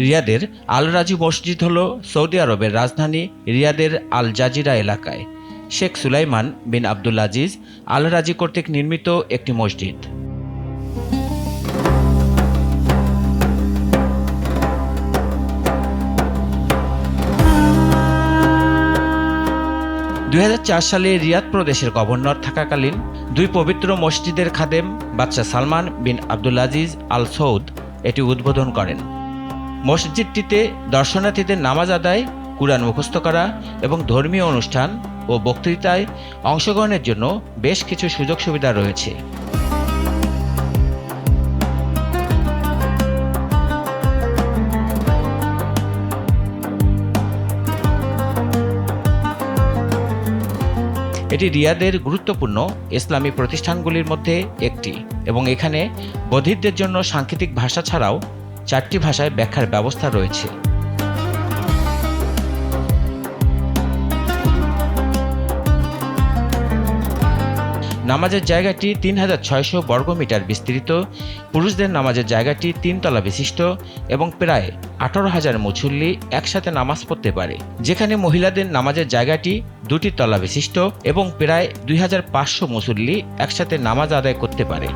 রিয়াদের আল রাজি মসজিদ হল সৌদি আরবের রাজধানী রিয়াদের আল জাজিরা এলাকায় শেখ সুলাইমান বিন আব্দুল আজিজ আল রাজি কর্তৃক নির্মিত একটি মসজিদ। 2004 সালে রিয়াদ প্রদেশের গভর্নর থাকাকালীন দুই পবিত্র মসজিদের খাদেম বাদশাহ সালমান বিন আব্দুল আজিজ আল সৌদ এটি উদ্বোধন করেন। মসজিদটিতে দর্শনার্থীদের নামাজ আদায়, কুরআন মুখস্থ করা এবং ধর্মীয় অনুষ্ঠান ও বক্তৃতায় অংশগ্রহণের জন্য বেশ কিছু সুযোগ সুবিধা রয়েছে। এটি রিয়াদের গুরুত্বপূর্ণ ইসলামী প্রতিষ্ঠানগুলির মধ্যে একটি এবং এখানে বধিরদের জন্য সাংকেতিক ভাষা ছাড়াও 4টি ভাষায় ব্যাখ্যার ব্যবস্থা রয়েছে। নামাজের জায়গাটি 3600 বর্গমিটার বিস্তৃত। পুরুষদের নামাজের জায়গাটি 3 তলা বিশিষ্ট এবং প্রায় 18,000 মুসল্লি একসাথে নামাজ পড়তে পারে, যেখানে মহিলাদের নামাজের জায়গাটি 2টি তলা বিশিষ্ট এবং প্রায় 2500 মুসল্লি একসাথে নামাজ আদায় করতে পারে।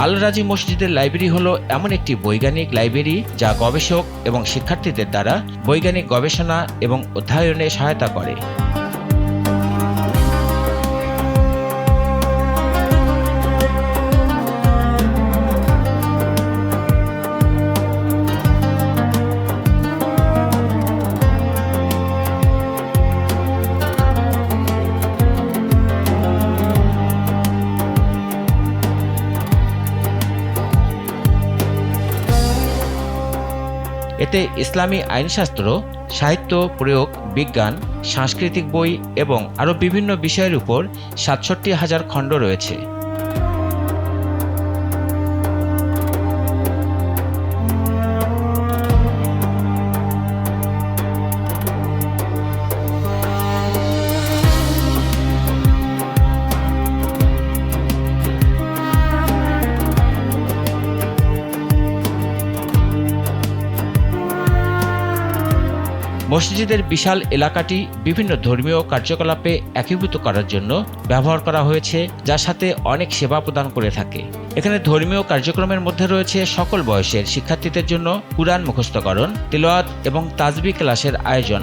আল রাজি মসজিদের লাইব্রেরি হলো এমন একটি বৈজ্ঞানিক লাইব্রেরি যা গবেষক এবং শিক্ষার্থীদের দ্বারা বৈজ্ঞানিক গবেষণা এবং অধ্যয়নে সহায়তা করে। এতে ইসলামী আইনশাস্ত্র, সাহিত্য, প্রয়োগ, বিজ্ঞান, সাংস্কৃতিক বই এবং আরও বিভিন্ন বিষয়ের উপর 67,000 খণ্ড রয়েছে। মসজিদের বিশাল এলাকাটি বিভিন্ন ধর্মীয় কার্যকলাপে একীভূত করার জন্য ব্যবহার করা হয়েছে, যার সাথে অনেক সেবা প্রদান করে থাকে। এখানে ধর্মীয় কার্যক্রমের মধ্যে রয়েছে সকল বয়সের শিক্ষার্থীদের জন্য কুরআন মুখস্থকরণ, তিলাওয়াত এবং তাসবিহ ক্লাসের আয়োজন।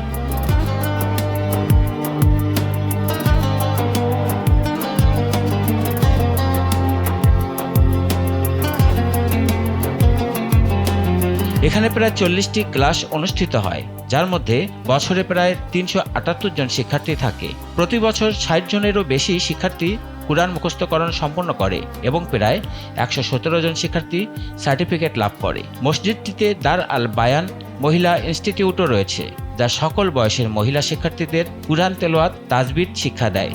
এখানে প্রায় 40টি ক্লাস অনুষ্ঠিত হয়, যার মধ্যে বছরে প্রায় 378 জন শিক্ষার্থী থাকে। প্রতি বছর 60 জনেরও বেশি শিক্ষার্থী কুরআন মুখস্থকরণ সম্পন্ন করে এবং প্রায় 117 জন শিক্ষার্থী সার্টিফিকেট লাভ করে। মসজিদটিতে দার আল বায়ান মহিলা ইনস্টিটিউটও রয়েছে, যা সকল বয়সের মহিলা শিক্ষার্থীদের কুরআন তেলাওয়াত, তাজবিদ শিক্ষা দেয়।